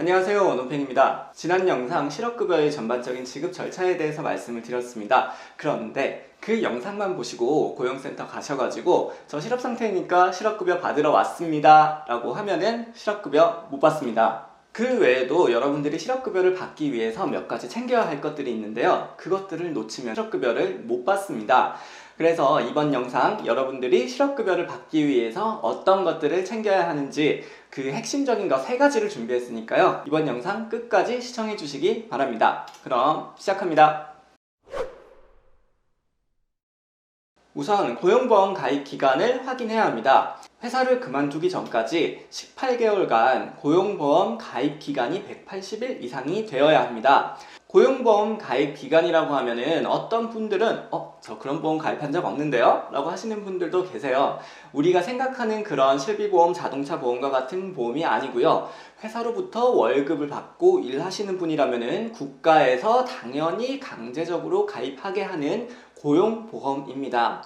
안녕하세요, 원호팽입니다. 지난 영상 실업급여의 전반적인 지급 절차에 대해서 말씀을 드렸습니다. 그런데 그 영상만 보시고 고용센터 가셔가지고 저 실업상태니까 실업급여 받으러 왔습니다 라고 하면은 실업급여 못 받습니다. 그 외에도 여러분들이 실업급여를 받기 위해서 몇 가지 챙겨야 할 것들이 있는데요, 그것들을 놓치면 실업급여를 못 받습니다. 그래서 이번 영상 여러분들이 실업급여를 받기 위해서 어떤 것들을 챙겨야 하는지 그 핵심적인 것 3가지를 준비했으니까요, 이번 영상 끝까지 시청해 주시기 바랍니다. 그럼 시작합니다. 우선 고용보험 가입 기간을 확인해야 합니다. 회사를 그만두기 전까지 18개월간 고용보험 가입 기간이 180일 이상이 되어야 합니다. 고용보험 가입 기간이라고 하면은 어떤 분들은 저 그런 보험 가입한 적 없는데요? 라고 하시는 분들도 계세요. 우리가 생각하는 그런 실비보험, 자동차 보험과 같은 보험이 아니고요, 회사로부터 월급을 받고 일하시는 분이라면은 국가에서 당연히 강제적으로 가입하게 하는 고용보험입니다.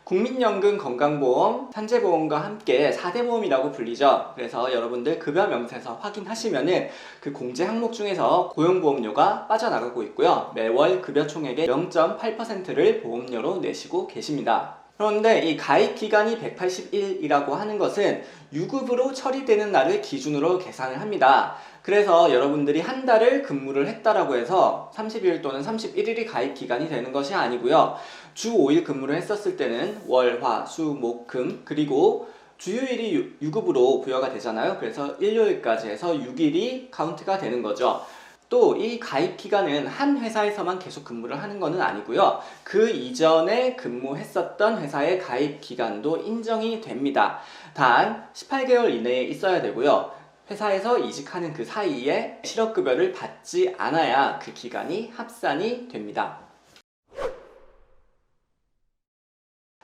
국민연금, 건강보험, 산재보험과 함께 4대 보험이라고 불리죠. 그래서 여러분들 급여 명세서 확인하시면은 그 공제 항목 중에서 고용보험료가 빠져나가고 있고요, 매월 급여 총액의 0.8%를 보험료로 내시고 계십니다. 그런데 이 가입 기간이 180일이라고 하는 것은 유급으로 처리되는 날을 기준으로 계산을 합니다. 그래서 여러분들이 한 달을 근무를 했다라고 해서 30일 또는 31일이 가입 기간이 되는 것이 아니고요, 주 5일 근무를 했었을 때는 월, 화, 수, 목, 금, 그리고 주휴일이 유급으로 부여가 되잖아요. 그래서 일요일까지 해서 6일이 카운트가 되는 거죠. 또 이 가입 기간은 한 회사에서만 계속 근무를 하는 것은 아니고요, 그 이전에 근무했었던 회사의 가입 기간도 인정이 됩니다. 단 18개월 이내에 있어야 되고요, 회사에서 이직하는 그 사이에 실업급여를 받지 않아야 그 기간이 합산이 됩니다.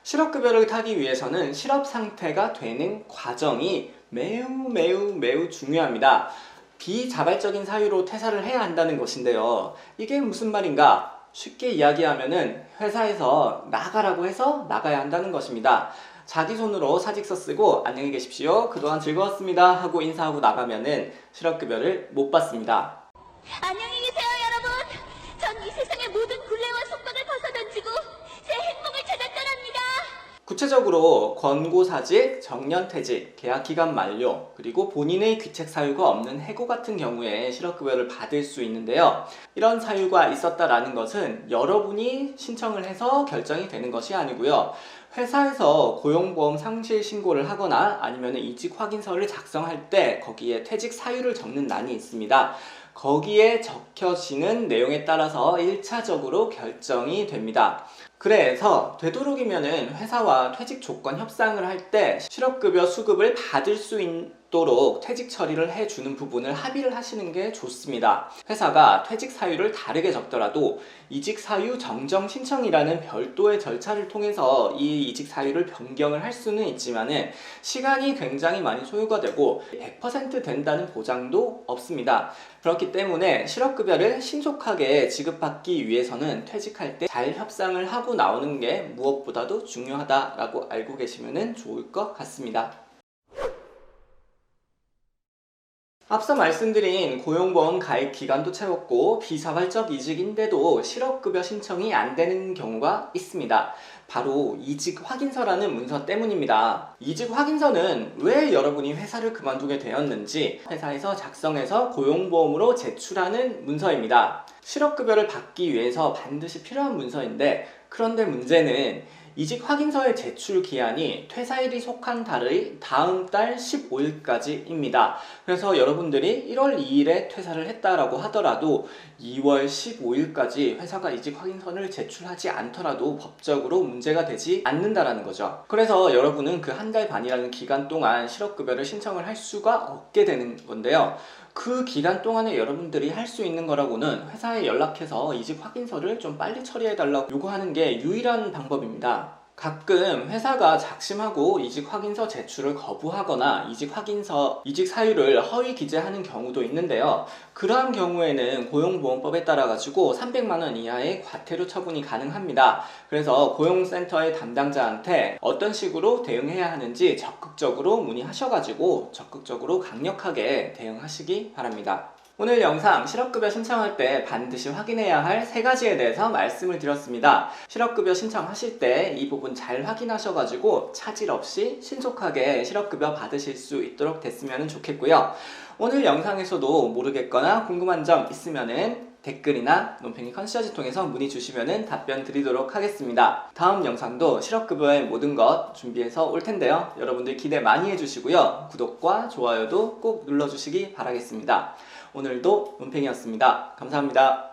실업급여를 타기 위해서는 실업상태가 되는 과정이 매우 중요합니다. 비자발적인 사유로 퇴사를 해야 한다는 것인데요, 이게 무슨 말인가? 쉽게 이야기하면은 회사에서 나가라고 해서 나가야 한다는 것입니다. 자기 손으로 사직서 쓰고 안녕히 계십시오, 그동안 즐거웠습니다 하고 인사하고 나가면은 실업급여를 못 받습니다. 안녕히 계세요, 여러분. 전 이 세상의 모든 굴레와 속박을 벗어던지고 제 행복을 찾아 떠납니다. 구체적으로 권고사직, 정년퇴직, 계약기간 만료, 그리고 본인의 귀책 사유가 없는 해고 같은 경우에 실업급여를 받을 수 있는데요, 이런 사유가 있었다라는 것은 여러분이 신청을 해서 결정이 되는 것이 아니고요, 회사에서 고용보험 상실 신고를 하거나 아니면 이직 확인서를 작성할 때 거기에 퇴직 사유를 적는欄이 있습니다. 거기에 적혀지는 내용에 따라서 1차적으로 결정이 됩니다. 그래서 되도록이면은 회사와 퇴직 조건 협상을 할 때 실업급여 수급을 받을 수 있도록 퇴직 처리를 해주는 부분을 합의를 하시는 게 좋습니다. 회사가 퇴직 사유를 다르게 적더라도 이직 사유 정정 신청이라는 별도의 절차를 통해서 이 이직 사유를 변경을 할 수는 있지만은 시간이 굉장히 많이 소요가 되고 100% 된다는 보장도 없습니다. 그렇기 때문에 실업급여를 신속하게 지급받기 위해서는 퇴직할 때 잘 협상을 하고 나오는 게 무엇보다도 중요하다라고 알고 계시면 좋을 것 같습니다. 앞서 말씀드린 고용보험 가입 기간도 채웠고 비자발적 이직인데도 실업급여 신청이 안 되는 경우가 있습니다. 바로 이직 확인서라는 문서 때문입니다. 이직 확인서는 왜 여러분이 회사를 그만두게 되었는지 회사에서 작성해서 고용보험으로 제출하는 문서입니다. 실업급여를 받기 위해서 반드시 필요한 문서인데, 그런데 문제는 이직 확인서의 제출 기한이 퇴사일이 속한 달의 다음 달 15일까지입니다. 그래서 여러분들이 1월 2일에 퇴사를 했다라고 하더라도 2월 15일까지 회사가 이직 확인서를 제출하지 않더라도 법적으로 문제가 되지 않는다라는 거죠. 그래서 여러분은 그 한 달 반이라는 기간 동안 실업급여를 신청을 할 수가 없게 되는 건데요, 그 기간 동안에 여러분들이 할 수 있는 거라고는 회사에 연락해서 이직 확인서를 좀 빨리 처리해달라고 요구하는 게 유일한 방법입니다. 가끔 회사가 작심하고 이직 확인서 제출을 거부하거나 이직 사유를 허위 기재하는 경우도 있는데요. 그러한 경우에는 고용보험법에 따라 가지고 300만 원 이하의 과태료 처분이 가능합니다. 그래서 고용센터의 담당자한테 어떤 식으로 대응해야 하는지 적극적으로 문의하셔가지고 적극적으로 강력하게 대응하시기 바랍니다. 오늘 영상 실업급여 신청할 때 반드시 확인해야 할 3가지에 대해서 말씀을 드렸습니다. 실업급여 신청하실 때 이 부분 잘 확인하셔가지고 차질 없이 신속하게 실업급여 받으실 수 있도록 됐으면 좋겠고요. 오늘 영상에서도 모르겠거나 궁금한 점 있으면은 댓글이나 논팽이 컨시어지 통해서 문의 주시면 답변 드리도록 하겠습니다. 다음 영상도 실업급여의 모든 것 준비해서 올 텐데요. 여러분들 기대 많이 해주시고요. 구독과 좋아요도 꼭 눌러주시기 바라겠습니다. 오늘도 논팽이였습니다. 감사합니다.